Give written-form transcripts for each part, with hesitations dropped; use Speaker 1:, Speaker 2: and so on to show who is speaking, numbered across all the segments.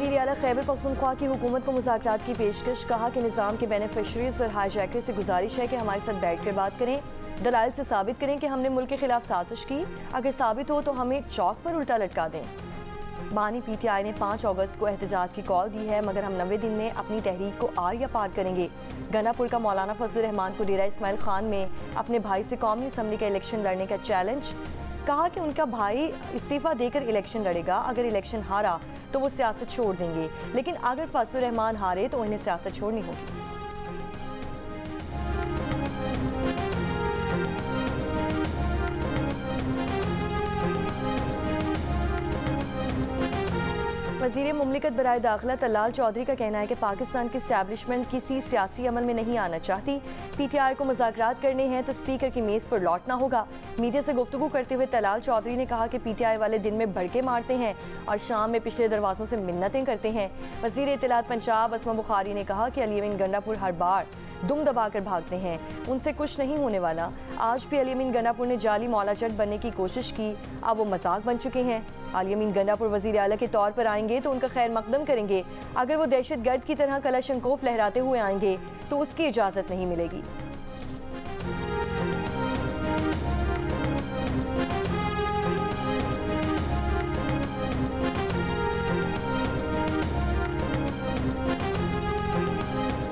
Speaker 1: वज़ीर आला खैबर पख्तूनख्वा की हुकूमत को मुज़ाकरात की पेशकश। कहा कि निज़ाम के बेनिफिशरीज और हाईजैकर से गुजारिश है कि हमारे साथ बैठ कर बात करें, दलाइल से साबित करें कि हमने मुल्क के खिलाफ साजिश की। अगर साबित हो तो हमें चौक पर उल्टा लटका दें। बानी PTI ने 5 अगस्त को एहतजाज की कॉल दी है, मगर हम 90 दिन में अपनी तहरीक को आर या पार करेंगे। गंडापुर का मौलाना फजल रहमान को डेरा इस्माइल खान में अपने भाई से कौमी असम्बली का इलेक्शन लड़ने का चैलेंज। कहा कि उनका भाई इस्तीफा देकर इलेक्शन लड़ेगा। अगर इलेक्शन हारा तो वो सियासत छोड़ देंगे, लेकिन अगर फजल रहमान हारे तो उन्हें सियासत छोड़नी होगी। वज़ीर मुमलिकत बराए दाखिला तलाल चौधरी का कहना है कि पाकिस्तान की इस्टेब्लिशमेंट किसी सियासी अमल में नहीं आना चाहती। PTI को मुज़ाकरात करने हैं तो स्पीकर की मेज़ पर लौटना होगा। मीडिया से गुफ्तगू करते हुए तलाल चौधरी ने कहा कि PTI वाले दिन में भड़के मारते हैं और शाम में पिछले दरवाज़ों से मिन्नतें करते हैं। वज़ीर इत्तलात पंजाब असमा बुखारी ने कहा कि अली अमीन गंडापुर हर बार दुम दबाकर भागते हैं, उनसे कुछ नहीं होने वाला। आज भी अली अमीन गंडापुर ने जाली मौला चट बनने की कोशिश की, अब वो मजाक बन चुके हैं। अली अमीन गंडापुर वज़ीर आला के तौर पर आएंगे तो उनका खैर मकदम करेंगे। अगर वो दहशतगर्द की तरह कलाशंकोफ लहराते हुए आएंगे तो उसकी इजाज़त नहीं मिलेगी।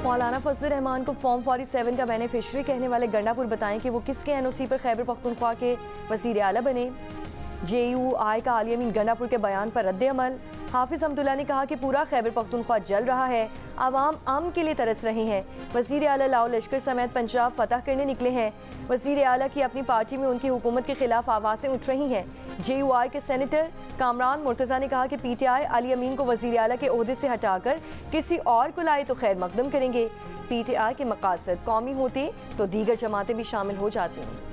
Speaker 1: मौलाना फजल रहमान को फॉर्म 47 का बेनिफिशरी कहने वाले गंडापुर बताएं कि वो किसके NOC पर खैबर पख्तूनख्वा के वज़ीर आला बने। JUI का अली अमीन गंडापुर के बयान पर रद्द अमल। हाफिज हमदुल्ला ने कहा कि पूरा खैबर पख्तूनख्वा जल रहा है, आवाम अमन के लिए तरस रहे हैं। वज़ीर आला लाओ लश्कर समेत पंजाब फतह करने निकले हैं। वज़ीर आला की अपनी पार्टी में उनकी हुकूमत के खिलाफ आवाज़ें उठ रही हैं। JUI के सेनेटर कामरान मुर्तज़ा ने कहा कि PTI अली अमीन को वज़ीर आला के ओहदे से हटाकर किसी और को लाए तो खैर मकदम करेंगे। PTI के मकासद कौमी होते तो दीगर जमातें भी शामिल हो जाती हैं।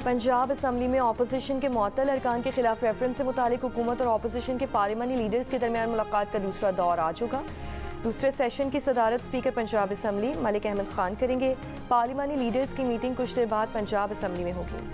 Speaker 1: पंजाब असम्बली में अपोजिशन के मुअत्तल अरकान के खिलाफ रेफरेंस से मुतालिक हुकूमत और अपोजिशन के पार्लिमानी लीडर्स के दरमियान मुलाकात का दूसरा दौर आज होगा। दूसरे सेशन की सदारत स्पीकर पंजाब असम्बली मलिक अहमद खान करेंगे। पार्लिमानी लीडर्स की मीटिंग कुछ देर बाद पंजाब असम्बली में होगी।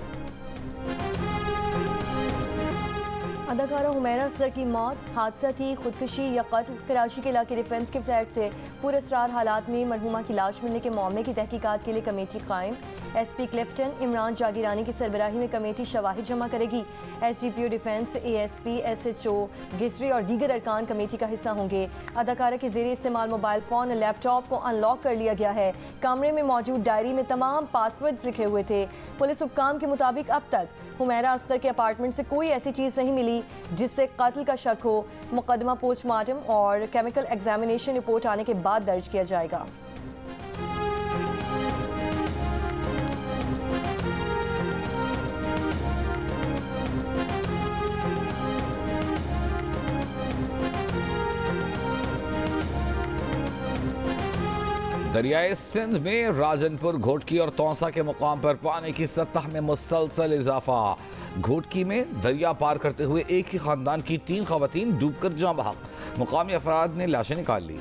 Speaker 1: अदाकारा हुमैरा असगर की मौत हादसा थी, खुदकुशी या कत्ल। कराची के इलाके डिफेंस के फ्लैट से पुरअसरार हालात में मरहूमा की लाश मिलने के मामले की तहकीकात के लिए कमेटी कायम। SP क्लिफ्टन इमरान जागीरानी की सरबराही में कमेटी शवाहिद जमा करेगी। SDPO defence, ASP, SHO, Gizri और दीगर अरकान कमेटी का हिस्सा होंगे। अदाकारा के ज़ेरे इस्तेमाल मोबाइल फ़ोन और लैपटॉप को अनलॉक कर लिया गया है। कमरे में मौजूद डायरी में तमाम पासवर्ड्स लिखे हुए थे। पुलिस हुक्काम के मुताबिक अब तक हुमैरा असगर के अपार्टमेंट से कोई ऐसी चीज़ नहीं मिली जिससे कत्ल का शक हो। मुकदमा पोस्टमार्टम और केमिकल एग्जामिनेशन रिपोर्ट आने के बाद दर्ज किया जाएगा।
Speaker 2: दरियाए सिंध में राजनपुर, घोटकी और तौसा के मुकाम पर पानी की सतह में मुसलसल इजाफा। घोटकी में दरिया पार करते हुए एक ही खानदान की 3 खवातीन डूबकर जाँ बहक। मुकामी अफराद ने लाशें निकाल ली।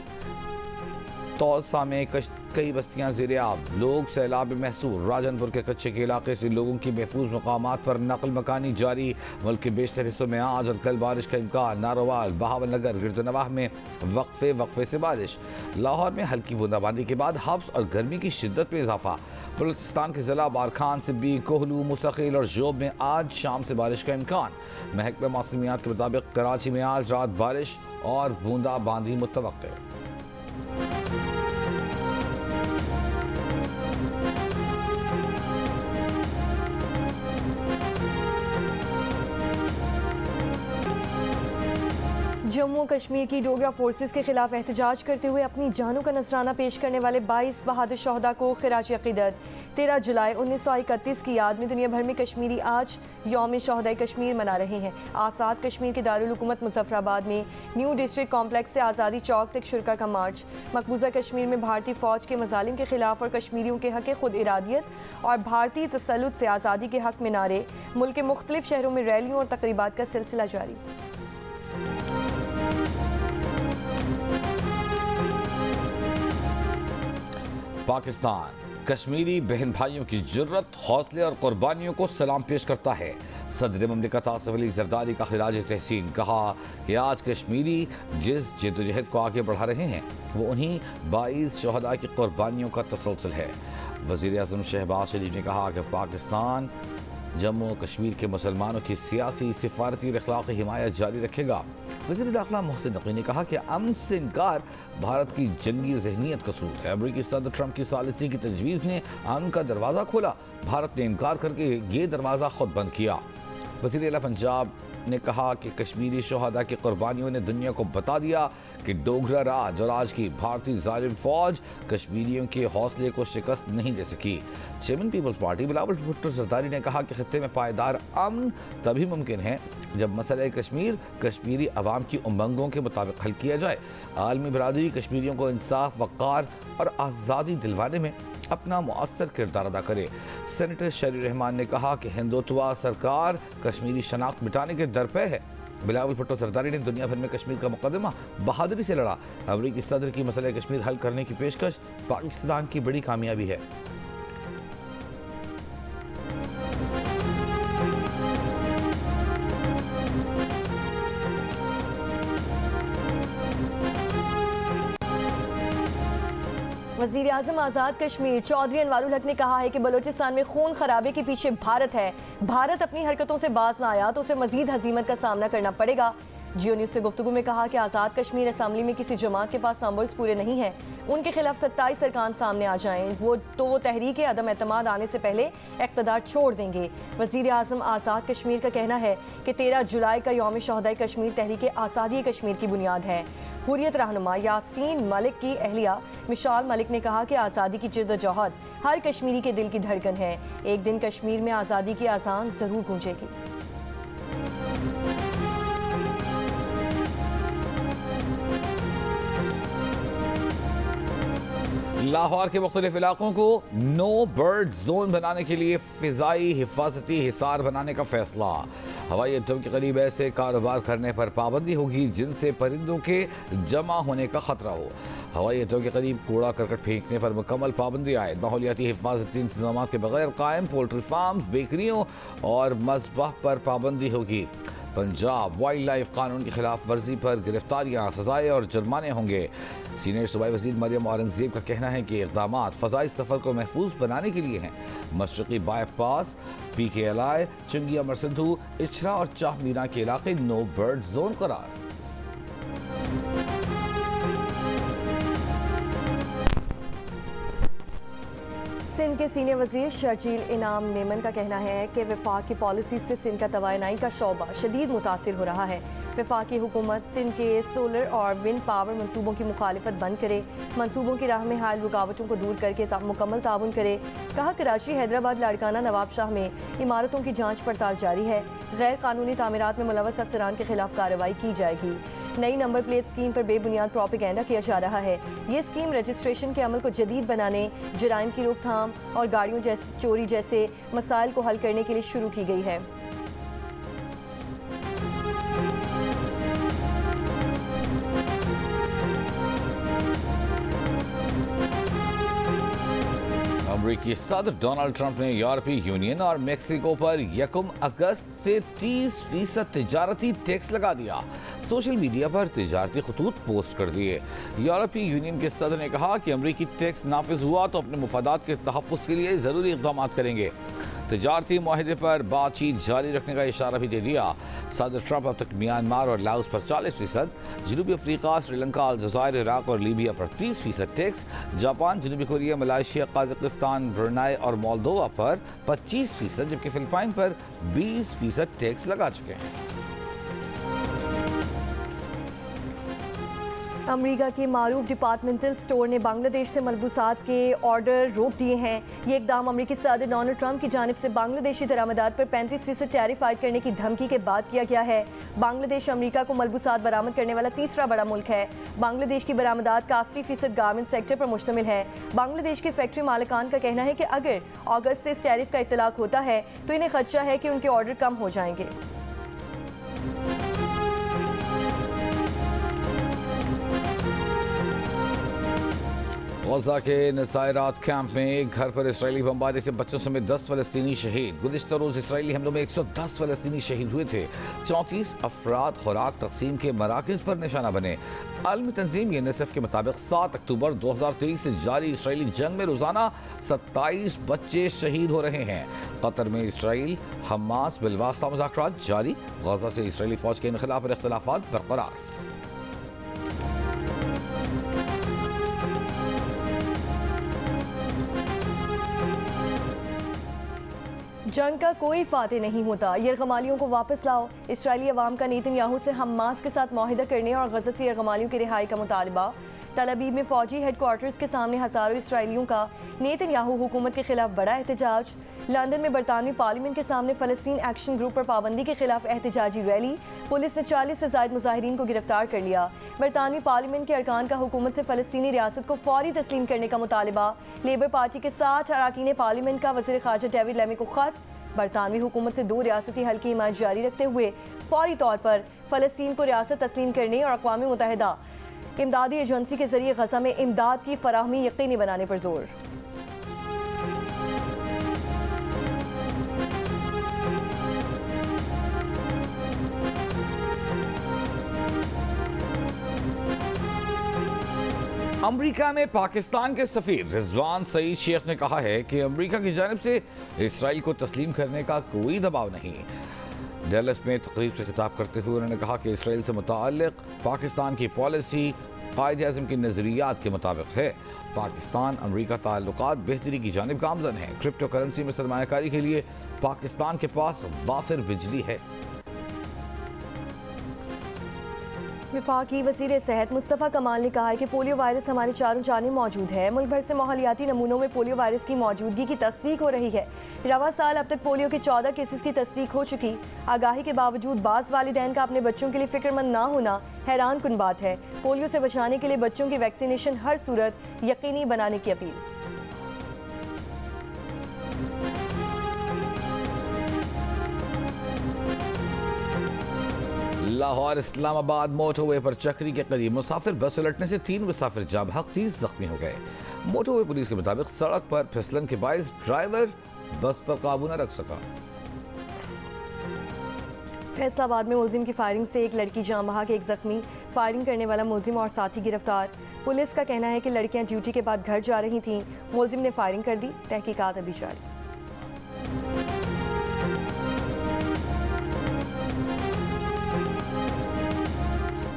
Speaker 2: तौसा में कई बस्तियां ज़ेरे आब, लोग सैलाब में महसूर। राजनपुर के कच्चे के इलाके से लोगों की महफूज मकामात पर नकल मकानी जारी। मुल्क के बेशतर हिस्सों में आज और कल बारिश का इम्कान। नारोवाल, बहावल नगर, गिरदनवाह में वक्फे से बारिश। लाहौर में हल्की बूंदाबांदी के बाद हब्स और गर्मी की शिद्दत में इजाफा। बलूचिस्तान के जिला बारखान, सिब्बी, कोहलू, मुस्तकिल और जोब में आज शाम से बारिश का इम्कान। महकमा मौसमियात के मुताबिक कराची में आज रात बारिश और बूंदाबांदी मुतवक्किल।
Speaker 1: जम्मू कश्मीर की डोगरा फोर्सेस के खिलाफ एहतजाज करते हुए अपनी जानों का नजराना पेश करने वाले 22 बहादुर शहदा को खिराज अक़ीदत। 13 जुलाई 1931 की याद में दुनिया भर में कश्मीरी आज यौम शहदा कश्मीर मना रहे हैं। आज़ाद कश्मीर के दारुल हुकूमत मुजफ्फराबाद में न्यू डिस्ट्रिक्ट कॉम्प्लेक्स से आज़ादी चौक तक शुरा का मार्च। मकबूजा कश्मीर में भारतीय फ़ौज के मजालिम के खिलाफ और कश्मीरियों के हक़ खुद इरादियत और भारतीय तसल्लुत से आज़ादी के हक़ में नारे। मुल्क के मुख्तलिफ शहरों में रैलियों और तकरीबात का सिलसिला जारी।
Speaker 2: पाकिस्तान कश्मीरी बहन भाइयों की जुर्रत, हौसले और कुर्बानियों को सलाम पेश करता है। सदर ममलिकत आसिफ अली जरदारी का खिराज तहसीन, कहा कि आज कश्मीरी जिस जद्दोजहद को आगे बढ़ा रहे हैं वो उन्हीं 22 शहदा की कुर्बानियों का तसलसल है। वज़ीर आज़म शहबाज शरीफ ने कहा कि पाकिस्तान जम्मू कश्मीर के मुसलमानों की सियासी, सिफारती और अखलाक़ी हिमायत जारी रखेगा। वज़ीर दाखिला मोहसिन नक़वी ने कहा कि अमन से इनकार भारत की जंगी जहनीत का सूट है। अमरीकी सदर ट्रंप की सालिसी की तजवीज़ ने अमन का दरवाज़ा खोला, भारत ने इनकार करके ये दरवाज़ा खुद बंद किया। वज़ीर आला पंजाब ने कहा कि कश्मीरी शहदा की कुर्बानियों ने दुनिया को बता दिया कि डोगरा राज और आज की भारतीय जालिम फौज कश्मीरियों के हौसले को शिकस्त नहीं दे सकी। Chairman Peoples Party Bilawal Bhutto Zardari ने कहा कि खित्ते में पायदार अमन तभी मुमकिन है जब मसला कश्मीर कश्मीरी अवाम की उमंगों के मुताबिक हल किया जाए। आलमी बरादरी कश्मीरियों को इंसाफ, वक़ार और आज़ादी दिलवाने में अपना मुअस्सर किरदार अदा करे। सेनेटर शरीर रहमान ने कहा कि हिंदुत्वा सरकार कश्मीरी शनाख्त मिटाने के दर पे है। बिलावल भुट्टो जरदारी ने दुनिया भर में कश्मीर का मुकदमा बहादुरी से लड़ा। अमरीकी सदर की मसला कश्मीर हल करने की पेशकश पाकिस्तान की बड़ी कामयाबी है।
Speaker 1: वज़ीर आज़म आज़ाद कश्मीर चौधरी अनवारुल हक ने कहा है कि बलोचिस्तान में खून खराबे के पीछे भारत है। भारत अपनी हरकतों से बाज ना आया तो उसे मजीद हजीमत का सामना करना पड़ेगा। जियो न्यूज़ से गुफ्तगू में कहा कि आज़ाद कश्मीर असम्बली में किसी जमात के पास नंबर्स पूरे नहीं हैं, उनके खिलाफ 27 अरकान सामने आ जाएं वो तहरीक अदम एतमाद आने से पहले इक़्तिदार छोड़ देंगे। वज़ीर आज़म आज़ाद कश्मीर का कहना है कि 13 जुलाई का यौम शहदाए कश्मीर तहरीक आज़ादी कश्मीर की बुनियाद है। हुर्रियत रहनुमा यासीन मलिक की अहलिया मिशाल मलिक ने कहा कि आज़ादी की जद्दोजहद हर कश्मीरी के दिल की धड़कन है। एक दिन कश्मीर में आज़ादी की आज़ान ज़रूर गूंजेगी।
Speaker 2: लाहौर के मुख्तलिफ इलाकों को नो बर्ड जोन बनाने के लिए फिजाई हिफाजती हिसार बनाने का फैसला। हवाई अड्डों के करीब ऐसे कारोबार करने पर पाबंदी होगी जिनसे परिंदों के जमा होने का खतरा हो। हवाई अड्डों के करीब कूड़ा करकट फेंकने पर मुकम्मल पाबंदी आए। माहौलियाती हिफाजती इंतजाम के बगैर कायम पोल्ट्री फार्म, बेकरियों और मज़बह पर पाबंदी होगी। पंजाब वाइल्ड लाइफ कानून की खिलाफ वर्जी पर गिरफ्तारियां, सजाएं और जुर्माने होंगे। सीनियर सूबाई वज़ीर मरियम औरंगज़ेब का कहना है कि इक़दामात फ़ज़ाई सफ़र को महफूज बनाने के लिए हैं। मशरक़ी बाईपास, PKLI, चंगी अमर सिंधु, इचरा और चाह मीना के इलाके नो बर्ड जोन करार।
Speaker 1: सिंध के सीनियर वजीर शर्जील इनाम मेमन का कहना है कि वफाक की पॉलिसी से सिंध का तवानाई का शोबा शदीद मुतासिर हो रहा है। वफाकी हुकूमत सिंध के सोलर और विंड पावर मनसूबों की मुखालिफत बंद करे, मनसूबों की राह में हायल रुकावटों को दूर करके मुकम्मल ताउन करे। कहा कराची हैदराबाद लाड़काना नवाबशाह में इमारतों की जाँच पड़ताल जारी है। गैर कानूनी तामीरात में मुलव्वस अफसरान के खिलाफ कार्रवाई की जाएगी। नई नंबर प्लेट स्कीम पर बेबुनियाद प्रोपेगेंडा किया जा रहा है। ये स्कीम रजिस्ट्रेशन के अमल को जदीद बनाने, जराइम की रोकथाम और गाड़ियों चोरी जैसे मसाइल को हल करने के लिए शुरू की गई है।
Speaker 2: अमरीकी सदर डोनाल्ड ट्रंप ने यूरोपीय यूनियन और मेक्सिको पर 1 अगस्त से 30% तिजारती टैक्स लगा दिया। सोशल मीडिया पर तिजारती खतूत पोस्ट कर दिए। यूरोपीय यूनियन के सदर ने कहा कि अमरीकी टैक्स नाफिज हुआ तो अपने मुफादात के तहफ़्फ़ुज़ के लिए ज़रूरी इक़दाम करेंगे। तिजारती माहदे पर बातचीत जारी रखने का इशारा भी दे दिया। सदर ट्रंप अब तक म्यांमार और लाओस पर 40%, जनूबी अफ्रीका, श्रीलंका, अलजायर, इराक और लीबिया पर 30% टैक्स, जापान, जनूबी कोरिया, मलेशिया, कजाकिस्तान, ब्रुनाई और मोल्दोवा पर 25%, जबकि फिलिपाइन पर 20% टैक्स लगा चुके हैं।
Speaker 1: अमरीका के मारूफ डिपार्टमेंटल स्टोर ने बांग्लादेश से मलबूसात के ऑर्डर रोक दिए हैं। ये इकदाम अमरीकी सदर डोनाल्ड ट्रंप की जानिब से बांग्लादेशी दरामदात पर 35% टैरिफ आयद करने की धमकी के बाद किया गया है। बांग्लादेश अमरीका को मलबूसात बरामद करने वाला तीसरा बड़ा मुल्क है। बांग्लादेश की बरामदात का 80% गारमेंट सेक्टर पर मुश्तमिल है। बांग्लादेश के फैक्ट्री मालिकान का कहना है कि अगर अगस्त से इस टैरिफ का इतलाक होता है तो इन्हें खदशा है कि उनके ऑर्डर कम हो जाएंगे।
Speaker 2: गजा के नसायरात कैंप में एक घर पर इसराइली बमबारी से बच्चों समेत 10 फलस्तीनी शहीद। गुज़िश्ता रोज इसराइली हमलों में 110 फलस्तीनी शहीद हुए थे। 34 अफराद खुराक तकसीम के मराकज़ पर निशाना बने। आलमी तंजीम यूनिसेफ के मुताबिक 7 अक्टूबर 2023 से जारी इसराइली जंग में रोजाना 27 बच्चे शहीद हो रहे हैं। कतर में इसराइल हमास बिलवास्ता मुज़ाकरात जारी। गजा से इसराइली फौज के इनखिला पर इख्तिलाफात बरकरार।
Speaker 1: जंग का कोई फाते नहीं होता, यरगमालियों को वापस लाओ। इसराइली अवाम का नेतन्याहू से हमास के साथ मुआहिदा करने और गजा से यरगमालियों की रिहाई का मुतालबा। तल अवीव में फौजी हेडक्वार्टर्स के सामने हज़ारों इसराइलियों का नेतन्याहू हुकूमत के खिलाफ बड़ा एहतजाज। लंदन में बरतानवी पार्लियामेंट के सामने फ़लस्तीन एक्शन ग्रुप पर पाबंदी के खिलाफ एहतजाजी रैली। पुलिस ने 40 से ज़ायद मुजाहिरीन को गिरफ्तार कर लिया। बरतानवी पार्लियामेंट के अरकान का हुकूमत से फ़लस्तीनी रियासत को फौरी तस्लीम करने का मुतालबा। लेबर पार्टी के 60 अरकान पार्लियामेंट का वज़ीर ख़ारजा डेविड लेमी को ख़त। बरतानवी हुकूमत से 2 रियासती हल की हिमायत जारी रखते हुए फौरी तौर पर फ़लस्तीन को रियासत तस्लीम करने और अक़वाम मुत्तहिदा इमदादी एजेंसी के जरिए गजा में इमदाद की फराहमी यकीनी बनाने पर जोर।
Speaker 2: अमरीका में पाकिस्तान के सफीर रिजवान सईद शेख ने कहा है कि अमरीका की जानिब से इसराइल को तस्लीम करने का कोई दबाव नहीं। डैलस में तकरीब से खिताब करते हुए उन्होंने कहा कि इसराइल से मुताल्लिक पाकिस्तान की पॉलिसी कायद-ए-आज़म के नज़रियात के मुताबिक है। पाकिस्तान अमरीका ताल्लुकात बेहतरी की जानिब गामज़न है। क्रिप्टो करेंसी में सरमायाकारी के लिए पाकिस्तान के पास वाफिर बिजली है।
Speaker 1: वफाकी वज़ीर सेहत मुस्तफ़ा कमाल ने कहा है कि पोलियो वायरस हमारे चारों जानिब मौजूद है। मुल्क भर से माहौलियाती नमूनों में पोलियो वायरस की मौजूदगी की तस्दीक हो रही है। रवा साल अब तक पोलियो के 14 केसेस की तस्दीक हो चुकी। आगाही के बावजूद बाज़ वालिदैन का अपने बच्चों के लिए फिक्रमंद ना होना हैरान कुन बात है। पोलियो से बचाने के लिए बच्चों की वैक्सीनेशन हर सूरत यकीनी बनाने की अपील।
Speaker 2: लाहौर इस्लामाबाद मोटरवे पर चक्री के करीब मुसाफिर बस उलटने से 3 मुसाफिर जाँ बहक 30 जख्मी हो गए। मोटरवे पुलिस के मुताबिक सड़क पर फिसलन के बायस ड्राइवर बस पर काबू न रख सका।
Speaker 1: फैसलाबाद में मुलजिम की फायरिंग से एक लड़की जाँ बहक, एक जख्मी। फायरिंग करने वाला मुलजिम और साथी गिरफ्तार। पुलिस का कहना है कि लड़कियां ड्यूटी के बाद घर जा रही थीं। मुलजिम ने फायरिंग कर दी। तहकीकात अभी जारी।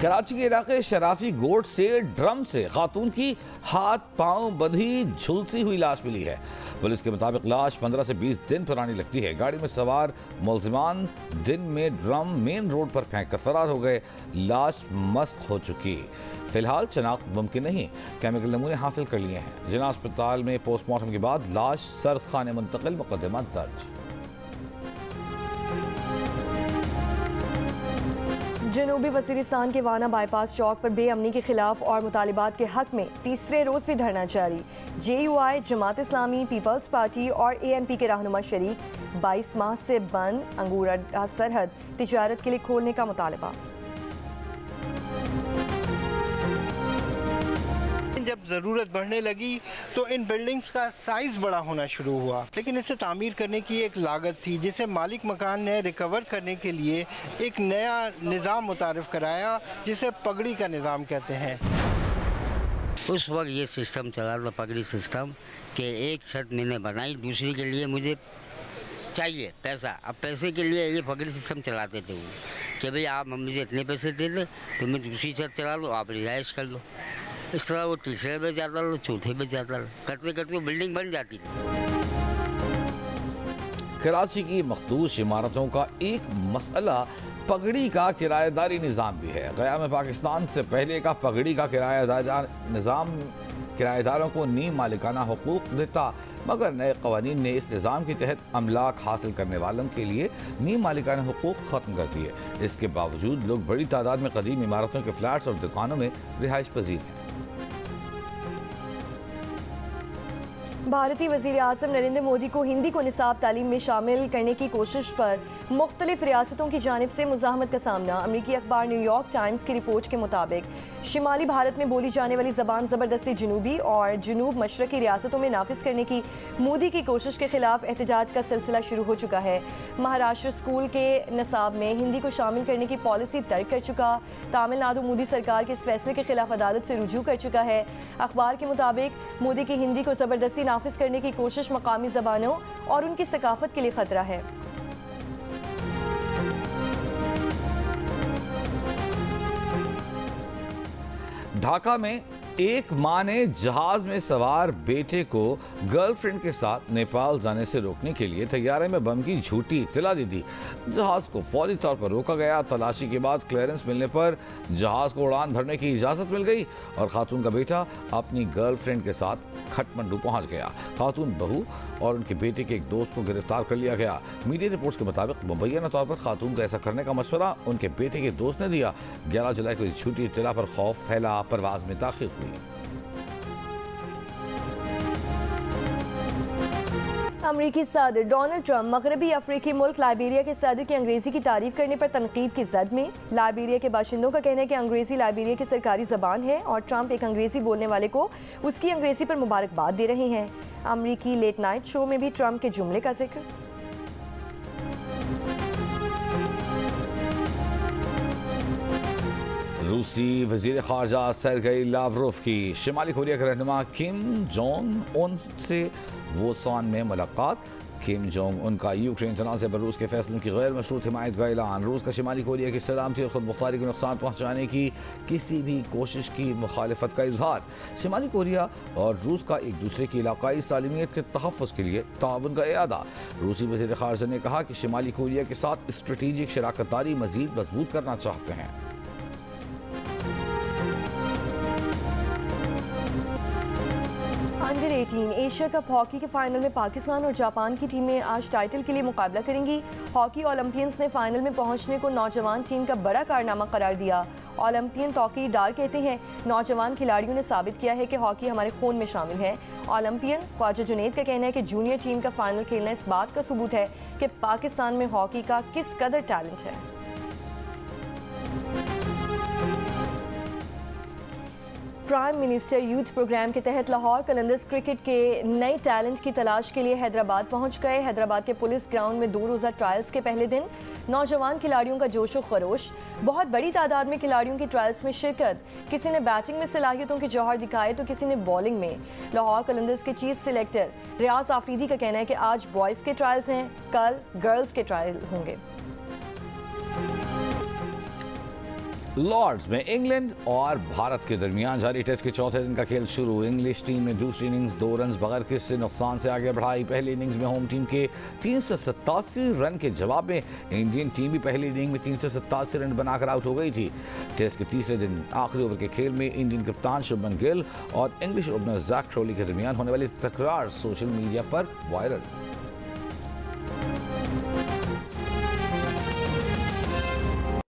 Speaker 2: कराची के इलाके शराफी गोट से ड्रम से खातून की हाथ पांव बंधी झुलसी हुई लाश मिली है। पुलिस के मुताबिक लाश 15 से 20 दिन पुरानी लगती है। गाड़ी में सवार मुलजिमान दिन में ड्रम मेन रोड पर फेंक कर फरार हो गए। लाश मस्क हो चुकी। फिलहाल शनाख्त मुमकिन नहीं। केमिकल नमूने हासिल कर लिए हैं। जिना अस्पताल में पोस्टमार्टम के बाद लाश सर्द खाने मुंतकिल, मुकदमा दर्ज।
Speaker 1: जनूबी वज़ीरिस्तान के वाना बाईपास चौक पर बेअमनी के खिलाफ और मुतालिबात के हक में तीसरे रोज भी धरना जारी। JUI, Jamaat Islami, peoples party और ANP के रहनुमा शरीक। 22 माह से बंद अंगूर अड्डा सरहद तिजारत के लिए खोलने का मुतालबा।
Speaker 3: जब ज़रूरत बढ़ने लगी तो इन बिल्डिंग्स का साइज़ बड़ा होना शुरू हुआ, लेकिन इसे तामीर करने की एक लागत थी जिसे मालिक मकान ने रिकवर करने के लिए एक नया निज़ाम मुतारिफ कराया जिसे पगड़ी का निज़ाम कहते हैं।
Speaker 4: उस वक्त ये सिस्टम चला था, पगड़ी सिस्टम, कि एक छत मैंने बनाई, दूसरी के लिए मुझे चाहिए पैसा। अब पैसे के लिए ये पगड़ी सिस्टम चलाते थे वो कि भाई आप मुझे इतने पैसे दे दे तो मैं दूसरी छत चला लो, आप रिहाइश कर लो। इस तरह वो तीसरे में जाता लो, चौथे में जाता लो, करते करते वो बिल्डिंग बन जाती थी।
Speaker 2: कराची की मखदूश इमारतों का एक मसला पगड़ी का किराएदारी निज़ाम भी है। क़याम पाकिस्तान से पहले का पगड़ी का किराएदार निज़ाम किराएदारों को नीम मालिकाना हुकूक देता, मगर नए कवानीन ने इस निज़ाम के तहत अमलाक हासिल करने वालों के लिए नीम मालिकाना हुकूक ख़त्म कर दिए। इसके बावजूद लोग बड़ी तादाद में कदीम इमारतों के फ्लैट्स और दुकानों में रिहाइश पजीर हैं।
Speaker 1: भारतीय वज़ीर आज़म नरेंद्र मोदी को हिंदी को निसाब तालीम में शामिल करने की कोशिश पर मुख्तलिफ रियासतों की जानिब से मुज़ाहमत का सामना। अमरीकी अखबार न्यूयॉर्क टाइम्स की रिपोर्ट के मुताबिक शिमाली भारत में बोली जाने वाली ज़बान ज़बरदस्ती जनूबी और जनूब मशरक़ी रियासतों में नाफिज करने की मोदी की कोशिश के खिलाफ एहतजाज का सिलसिला शुरू हो चुका है। महाराष्ट्र स्कूल के निसाब में हिंदी को शामिल करने की पॉलिसी तर्क कर चुका। तमिलनाडु मोदी सरकार के इस फैसले के खिलाफ अदालत से रुजू कर चुका है। अखबार के मुताबिक मोदी की हिंदी को ज़बरदस्ती नाफिज करने की कोशिश मकामी ज़बानों और उनकी सकाफत के लिए खतरा है।
Speaker 2: ढाका में एक मां ने जहाज में सवार बेटे को गर्लफ्रेंड के साथ नेपाल जाने से रोकने के लिए तैयारे में बम की झूठी इत्तला दी थी। जहाज को फौरी तौर पर रोका गया। तलाशी के बाद क्लियरेंस मिलने पर जहाज को उड़ान भरने की इजाजत मिल गई और खातून का बेटा अपनी गर्लफ्रेंड के साथ खटमंडू पहुंच गया। खातून बहू और उनके बेटे के एक दोस्त को गिरफ्तार कर लिया गया। मीडिया रिपोर्ट्स के मुताबिक मुबैना तौर पर खातून को ऐसा करने का मशवरा उनके बेटे के दोस्त ने दिया। 11 जुलाई को इस झूठी इत्तला पर खौफ फैला, परवाज में ताखीर हुई।
Speaker 1: अमरीकी सदर डोनाल्ड ट्रंप मगरबी अफ्रीकी मुल्क लाइबेरिया के सदर की अंग्रेजी की तारीफ करने पर तनकीद की जद में। लाइबेरिया के बाशिंदों का कहना है कि अंग्रेजी लाइबेरिया की सरकारी जबान है और ट्रंप एक अंग्रेजी बोलने वाले को उसकी अंग्रेजी पर मुबारकबाद दे रहे हैं। अमरीकी लेट नाइट शो में भी ट्रंप के जुमले का जिक्र।
Speaker 2: रूसी वजीर खारजा सरगई लावरोव की शिमाली कोरिया के रहनुमा किम जोंग उन से वोसान में मुलाकात। किम जोंग उनका यूक्रेन तनाज़े पर रूस के फैसलों की गैर मशरूत हिमायत का ऐलान। रूस का शिमाली कोरिया की सलामती और खुद मुख्तारी को नुकसान पहुँचाने की किसी भी कोशिश की मुखालिफत का इजहार। शिमाली कोरिया और रूस का एक दूसरे की इलाकाई सालिमियत के तहफ़्फ़ुज़ के लिए ताउन का इरादा। रूसी वज़ीर ख़ारजा ने कहा कि शिमाली कोरिया के साथ स्ट्रेटेजिक शराकत दारी मज़ीद मजबूत करना चाहते हैं।
Speaker 1: अंडर 18 एशिया कप हॉकी के फाइनल में पाकिस्तान और जापान की टीमें आज टाइटल के लिए मुकाबला करेंगी। हॉकी ओलंपियंस ने फाइनल में पहुंचने को नौजवान टीम का बड़ा कारनामा करार दिया। ओलंपियन तौकीर डार कहते हैं, नौजवान खिलाड़ियों ने साबित किया है कि हॉकी हमारे खून में शामिल है। ओलंपियन ख्वाजा जुनैद का कहना है कि जूनियर टीम का फाइनल खेलना इस बात का सबूत है कि पाकिस्तान में हॉकी का किस कदर टैलेंट है। प्राइम मिनिस्टर यूथ प्रोग्राम के तहत लाहौर कलंदर्स क्रिकेट के नए टैलेंट की तलाश के लिए हैदराबाद पहुंच गए। हैदराबाद के पुलिस ग्राउंड में 2 रोज़ा ट्रायल्स के पहले दिन नौजवान खिलाड़ियों का जोश व खरोश। बहुत बड़ी तादाद में खिलाड़ियों की ट्रायल्स में शिरकत। किसी ने बैटिंग में सलाहियतों के जौहर दिखाए तो किसी ने बॉलिंग में। लाहौर कलंदर्स के चीफ सिलेक्टर रियाज आफरीदी का कहना है कि आज बॉयज़ के ट्रायल्स हैं, कल गर्ल्स के ट्रायल होंगे।
Speaker 2: लॉर्ड्स में इंग्लैंड और भारत के दरमियान जारी टेस्ट के चौथे दिन का खेल शुरू। इंग्लिश टीम ने दूसरी इनिंग्स 2 रन बगैर किसी नुकसान से आगे बढ़ाई। पहली इनिंग्स में होम टीम के 387 रन के जवाब में इंडियन टीम भी पहली इनिंग में 387 रन बनाकर आउट हो गई थी। टेस्ट के तीसरे दिन आखिरी ओवर के खेल में इंडियन कप्तान शुभमन गिल और इंग्लिश ओपनर जैक क्रोली के दरमियान होने वाली तकरार सोशल मीडिया पर वायरल।